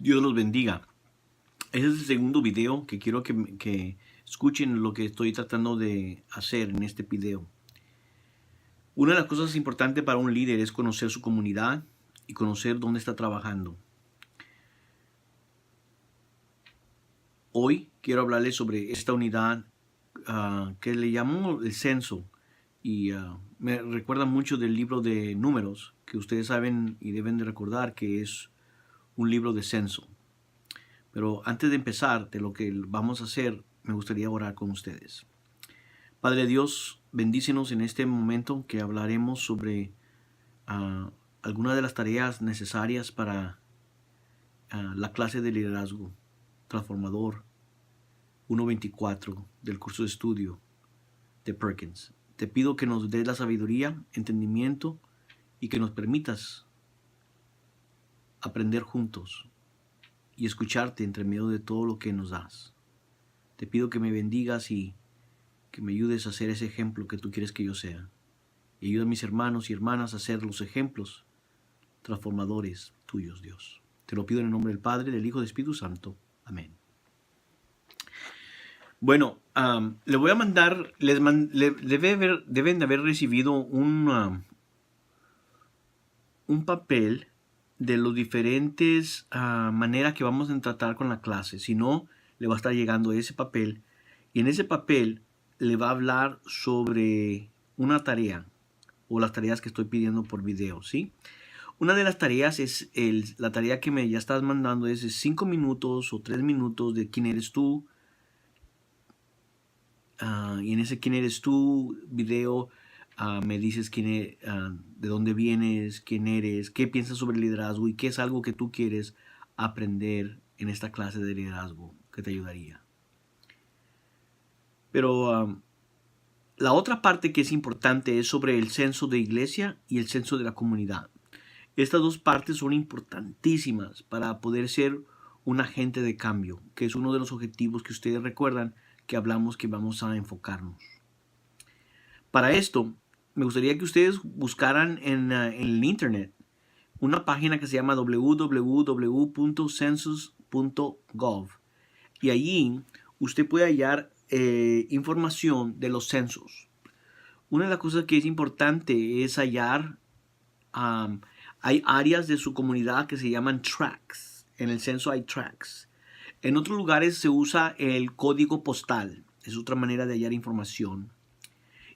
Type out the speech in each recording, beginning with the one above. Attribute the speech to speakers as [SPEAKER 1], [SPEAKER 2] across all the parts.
[SPEAKER 1] Dios los bendiga. Ese es el segundo video que quiero que escuchen lo que estoy tratando de hacer en este video. Una de las cosas importantes para un líder es conocer su comunidad y conocer dónde está trabajando. Hoy quiero hablarles sobre esta unidad que le llamo el censo. Y me recuerda mucho del libro de Números, que ustedes saben y deben de recordar que es un libro de censo. Pero antes de empezar de lo que vamos a hacer, me gustaría orar con ustedes. Padre Dios, bendícenos en este momento que hablaremos sobre algunas de las tareas necesarias para la clase de liderazgo transformador 1.24 del curso de estudio de Perkins. Te pido que nos des la sabiduría, entendimiento y que nos permitas aprender juntos y escucharte entre medio de todo lo que nos das. Te pido que me bendigas y que me ayudes a ser ese ejemplo que tú quieres que yo sea. Y ayuda a mis hermanos y hermanas a ser los ejemplos transformadores tuyos, Dios. Te lo pido en el nombre del Padre, del Hijo y del Espíritu Santo. Amén. Bueno, le voy a mandar, deben de haber recibido un papel de los diferentes maneras que vamos a tratar con la clase. Si no, le va a estar llegando ese papel. Y en ese papel le va a hablar sobre una tarea o las tareas que estoy pidiendo por video, ¿sí? Una de las tareas es la tarea que ya estás mandando es 5 minutos o 3 minutos de quién eres tú. Y en ese quién eres tú video me dices de dónde vienes, quién eres, qué piensas sobre el liderazgo y qué es algo que tú quieres aprender en esta clase de liderazgo que te ayudaría. Pero la otra parte que es importante es sobre el censo de iglesia y el censo de la comunidad. Estas dos partes son importantísimas para poder ser un agente de cambio, que es uno de los objetivos que ustedes recuerdan que hablamos que vamos a enfocarnos. Para esto, me gustaría que ustedes buscaran en el internet una página que se llama www.census.gov y allí usted puede hallar información de los censos. Una de las cosas que es importante es hallar, hay áreas de su comunidad que se llaman tracts. En el censo hay tracts. En otros lugares se usa el código postal. Es otra manera de hallar información.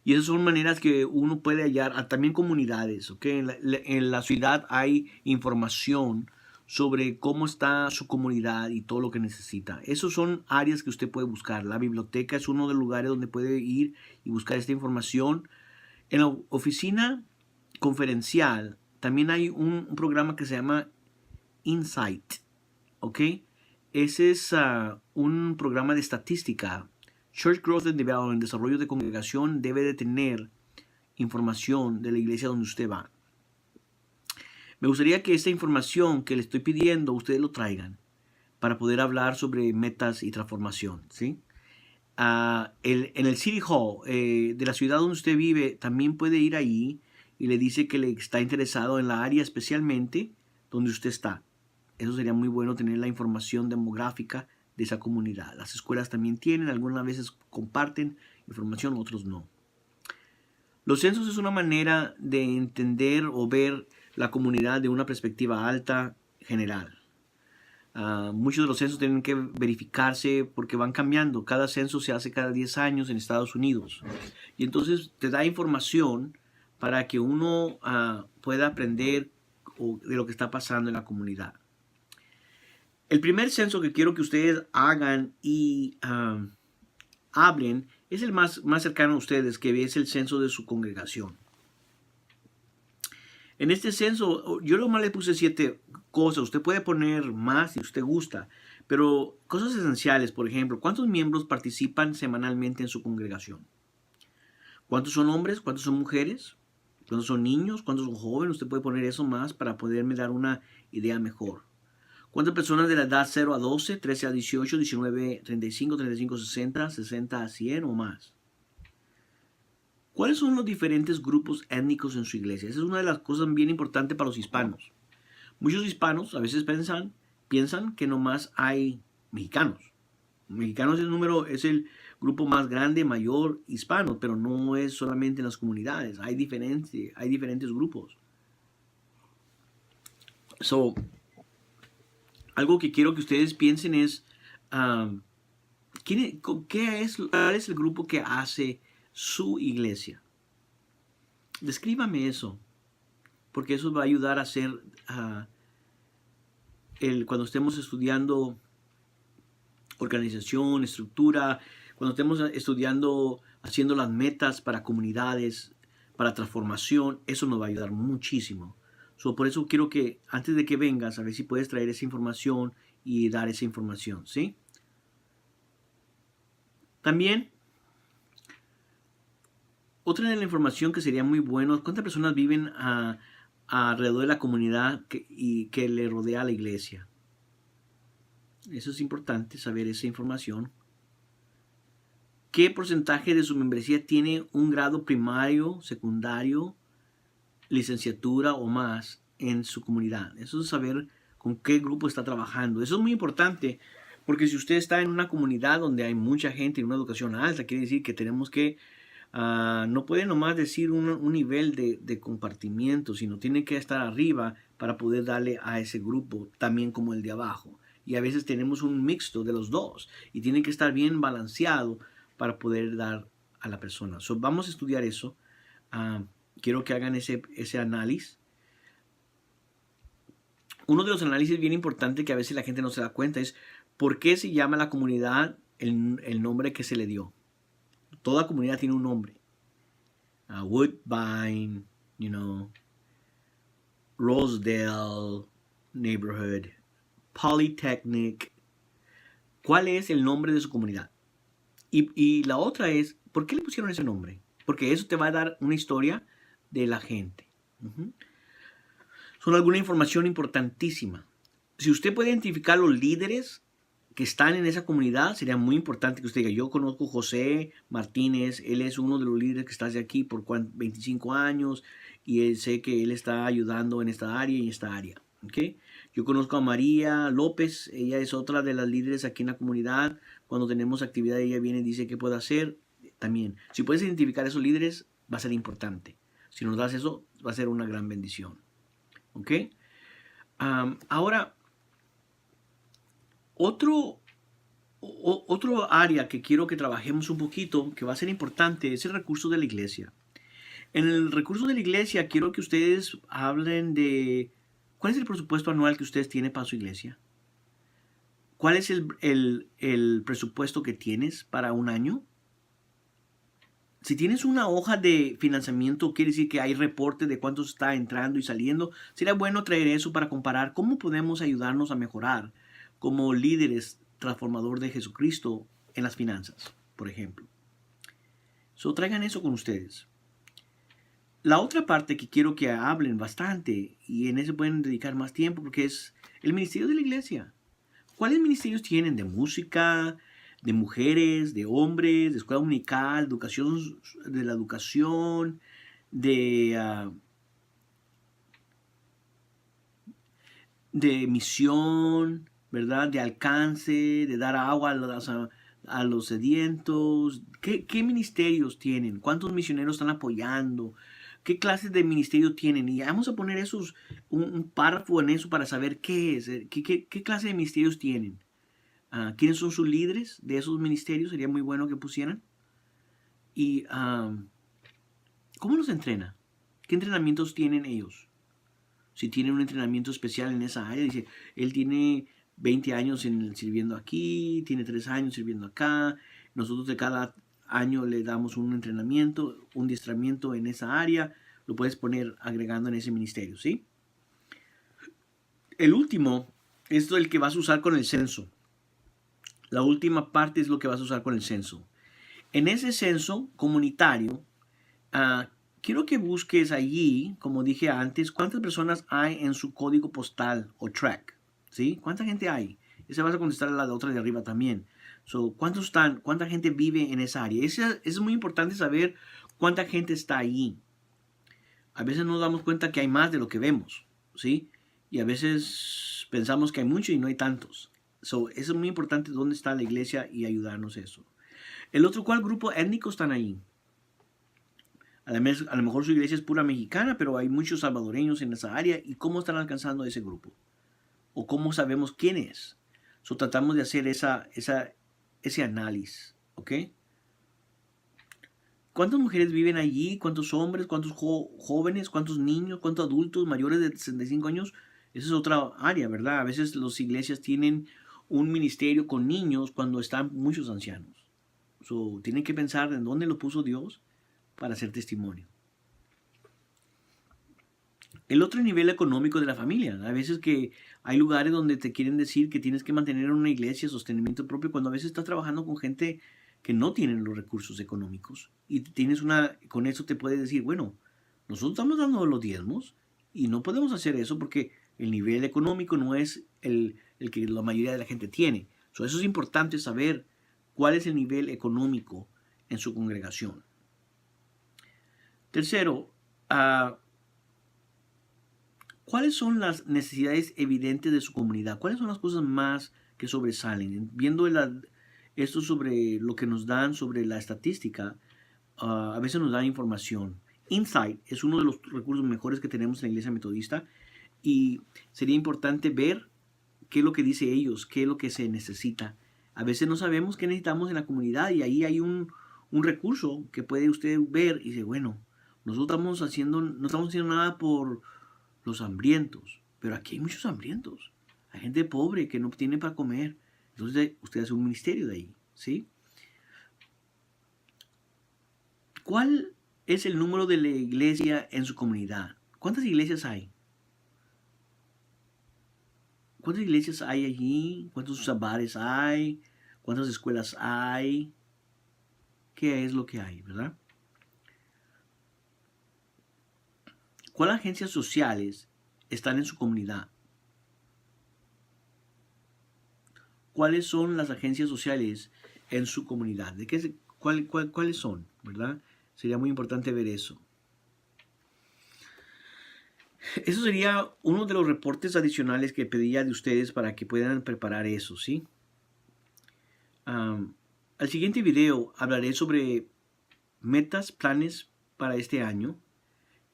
[SPEAKER 1] Y esas son maneras que uno puede hallar también comunidades. ¿Okay? En la ciudad hay información sobre cómo está su comunidad y todo lo que necesita. Esas son áreas que usted puede buscar. La biblioteca es uno de los lugares donde puede ir y buscar esta información. En la oficina conferencial también hay un programa que se llama Insight. ¿Ok? Ese es un programa de estadística. Church Growth and Development, desarrollo de congregación, debe de tener información de la iglesia donde usted va. Me gustaría que esta información que le estoy pidiendo ustedes lo traigan para poder hablar sobre metas y transformación, ¿sí? En el City Hall de la ciudad donde usted vive también puede ir ahí y le dice que le está interesado en la área especialmente donde usted está. Eso sería muy bueno tener la información demográfica de esa comunidad. Las escuelas también tienen, algunas veces comparten información, otros no. Los censos es una manera de entender o ver la comunidad de una perspectiva alta general. Muchos de los censos tienen que verificarse porque van cambiando. Cada censo se hace cada 10 años en Estados Unidos. Y entonces te da información para que uno pueda aprender de lo que está pasando en la comunidad. El primer censo que quiero que ustedes hagan y hablen es el más cercano a ustedes, que es el censo de su congregación. En este censo, yo nomás le puse 7 cosas. Usted puede poner más si usted gusta, pero cosas esenciales, por ejemplo, ¿cuántos miembros participan semanalmente en su congregación? ¿Cuántos son hombres? ¿Cuántos son mujeres? ¿Cuántos son niños? ¿Cuántos son jóvenes? Usted puede poner eso más para poderme dar una idea mejor. ¿Cuántas personas de la edad 0 a 12, 13 a 18, 19 a 35, 35 a 60, 60 a 100 o más? ¿Cuáles son los diferentes grupos étnicos en su iglesia? Esa es una de las cosas bien importantes para los hispanos. Muchos hispanos a veces piensan piensan que nomás hay mexicanos. Mexicanos es el grupo más grande, mayor, hispano, pero no es solamente en las comunidades. Hay diferentes grupos. So, algo que quiero que ustedes piensen es, ¿cuál es el grupo que hace su iglesia? Descríbame eso, porque eso va a ayudar a hacer, cuando estemos estudiando organización, estructura, cuando estemos estudiando, haciendo las metas para comunidades, para transformación, eso nos va a ayudar muchísimo. Por eso quiero que antes de que vengas, a ver si puedes traer esa información y dar esa información, ¿sí? También, otra de la información que sería muy bueno, ¿cuántas personas viven alrededor de la comunidad que le rodea a la iglesia? Eso es importante, saber esa información. ¿Qué porcentaje de su membresía tiene un grado primario, secundario, licenciatura o más en su comunidad? Eso es saber con qué grupo está trabajando. Eso es muy importante, porque si usted está en una comunidad donde hay mucha gente y una educación alta, quiere decir que tenemos que, no puede nomás decir un nivel de compartimiento, sino tiene que estar arriba para poder darle a ese grupo también como el de abajo. Y a veces tenemos un mixto de los dos y tiene que estar bien balanceado para poder dar a la persona. Vamos a estudiar eso. Quiero que hagan ese análisis. Uno de los análisis bien importantes que a veces la gente no se da cuenta es por qué se llama a la comunidad el nombre que se le dio. Toda comunidad tiene un nombre. Woodbine, Rosedale Neighborhood, Polytechnic. ¿Cuál es el nombre de su comunidad? Y la otra es, ¿por qué le pusieron ese nombre? Porque eso te va a dar una historia de la gente. Son alguna información importantísima. Si usted puede identificar los líderes que están en esa comunidad, sería muy importante que usted diga, yo conozco a José Martínez, él es uno de los líderes que está aquí por 25 años y sé que él está ayudando en esta área y en esta área. ¿Okay? Yo conozco a María López, ella es otra de las líderes aquí en la comunidad. Cuando tenemos actividad, ella viene y dice qué puede hacer. También, si puedes identificar a esos líderes, va a ser importante. Si nos das eso, va a ser una gran bendición. ¿Ok? Ahora, otro área que quiero que trabajemos un poquito, que va a ser importante, es el recurso de la iglesia. En el recurso de la iglesia, quiero que ustedes hablen de cuál es el presupuesto anual que ustedes tienen para su iglesia. ¿Cuál es el presupuesto que tienes para un año? Si tienes una hoja de financiamiento, quiere decir que hay reporte de cuánto está entrando y saliendo. Sería bueno traer eso para comparar cómo podemos ayudarnos a mejorar como líderes transformador de Jesucristo en las finanzas, por ejemplo. Traigan eso con ustedes. La otra parte que quiero que hablen bastante, y en eso pueden dedicar más tiempo, porque es el ministerio de la iglesia. ¿Cuáles ministerios tienen? De música, de mujeres, de hombres, de escuela dominical, de la educación, de misión, ¿verdad? De alcance, de dar agua a los sedientos. ¿Qué ministerios tienen? ¿Cuántos misioneros están apoyando? ¿Qué clases de ministerio tienen? Y vamos a poner un párrafo en eso para saber qué es, qué clase de ministerios tienen. ¿Quiénes son sus líderes de esos ministerios? Sería muy bueno que pusieran. Y ¿cómo los entrena? ¿Qué entrenamientos tienen ellos? Si tienen un entrenamiento especial en esa área, dice, él tiene 20 años sirviendo aquí, tiene 3 años sirviendo acá. Nosotros de cada año le damos un entrenamiento, un adiestramiento en esa área. Lo puedes poner agregando en ese ministerio, ¿sí? El último es el que vas a usar con el censo. La última parte es lo que vas a usar con el censo. En ese censo comunitario, quiero que busques allí, como dije antes, cuántas personas hay en su código postal o track, ¿sí? ¿Cuánta gente hay? Esa vas a contestar a la otra de arriba también. ¿Cuántos están? ¿Cuánta gente vive en esa área? Es muy importante saber cuánta gente está allí. A veces nos damos cuenta que hay más de lo que vemos, ¿sí? Y a veces Pensamos que hay muchos y no hay tantos. Eso es muy importante dónde está la iglesia y ayudarnos eso. El otro, ¿cuál grupo étnico están ahí? A lo mejor su iglesia es pura mexicana, pero hay muchos salvadoreños en esa área. ¿Y cómo están alcanzando a ese grupo? ¿O cómo sabemos quién es? Tratamos de hacer ese análisis. ¿Ok? ¿Cuántas mujeres viven allí? ¿Cuántos hombres? ¿Cuántos jóvenes? ¿Cuántos niños? ¿Cuántos adultos mayores de 65 años? Esa es otra área, ¿verdad? A veces las iglesias tienen un ministerio con niños cuando están muchos ancianos. Tienen que pensar en dónde lo puso Dios para hacer testimonio. El otro nivel económico de la familia. A veces que hay lugares donde te quieren decir que tienes que mantener una iglesia, sostenimiento propio, cuando a veces estás trabajando con gente que no tienen los recursos económicos. Y con eso te puedes decir, bueno, nosotros estamos dando los diezmos y no podemos hacer eso porque el nivel económico no es el que la mayoría de la gente tiene. Eso es importante saber cuál es el nivel económico en su congregación. Tercero, ¿cuáles son las necesidades evidentes de su comunidad? ¿Cuáles son las cosas más que sobresalen? Viendo esto sobre lo que nos dan sobre la estadística, a veces nos dan información. Insight es uno de los recursos mejores que tenemos en la Iglesia Metodista y sería importante ver qué es lo que dice ellos, qué es lo que se necesita. A veces no sabemos qué necesitamos en la comunidad y ahí hay un recurso que puede usted ver y dice, bueno, nosotros no estamos haciendo nada por los hambrientos, pero aquí hay muchos hambrientos. Hay gente pobre que no tiene para comer. Entonces usted hace un ministerio de ahí, ¿sí? ¿Cuál es el número de la iglesia en su comunidad? ¿Cuántas iglesias hay? ¿Cuántas iglesias hay allí? ¿Cuántos sabares hay? ¿Cuántas escuelas hay? ¿Qué es lo que hay, verdad? ¿Cuáles agencias sociales están en su comunidad? ¿Cuáles son las agencias sociales en su comunidad? ¿Cuáles son? ¿Verdad? Sería muy importante ver eso. Eso sería uno de los reportes adicionales que pedía de ustedes para que puedan preparar eso, ¿sí? Al siguiente video hablaré sobre metas, planes para este año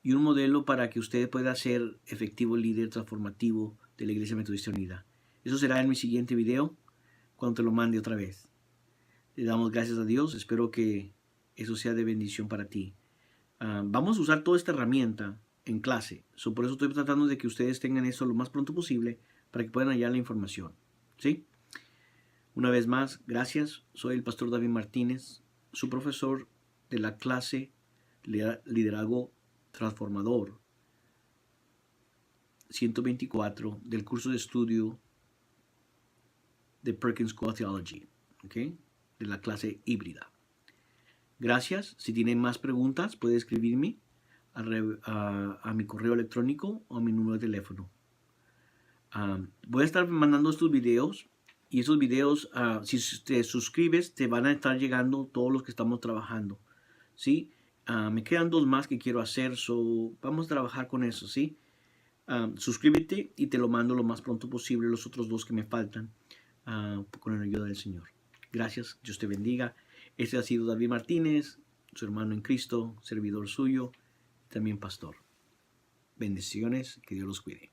[SPEAKER 1] y un modelo para que usted pueda ser efectivo líder transformativo de la Iglesia Metodista Unida. Eso será en mi siguiente video cuando te lo mande otra vez. Le damos gracias a Dios. Espero que eso sea de bendición para ti. Vamos a usar toda esta herramienta en clase. Por eso estoy tratando de que ustedes tengan eso lo más pronto posible para que puedan hallar la información. ¿Sí? Una vez más, gracias. Soy el pastor David Martínez, su profesor de la clase Liderazgo Transformador 124 del curso de estudio de Perkins School of Theology, ¿okay? De la clase híbrida. Gracias. Si tienen más preguntas, puede escribirme a mi correo electrónico o a mi número de teléfono. Voy a estar mandando estos videos y esos videos, si te suscribes, te van a estar llegando todos los que estamos trabajando, ¿sí? Me quedan 2 más que quiero hacer, vamos a trabajar con eso, ¿sí? Suscríbete y te lo mando lo más pronto posible, los otros 2 que me faltan, con la ayuda del Señor. Gracias, Dios te bendiga. Este ha sido David Martínez, su hermano en Cristo, servidor suyo, también pastor. Bendiciones, que Dios los cuide.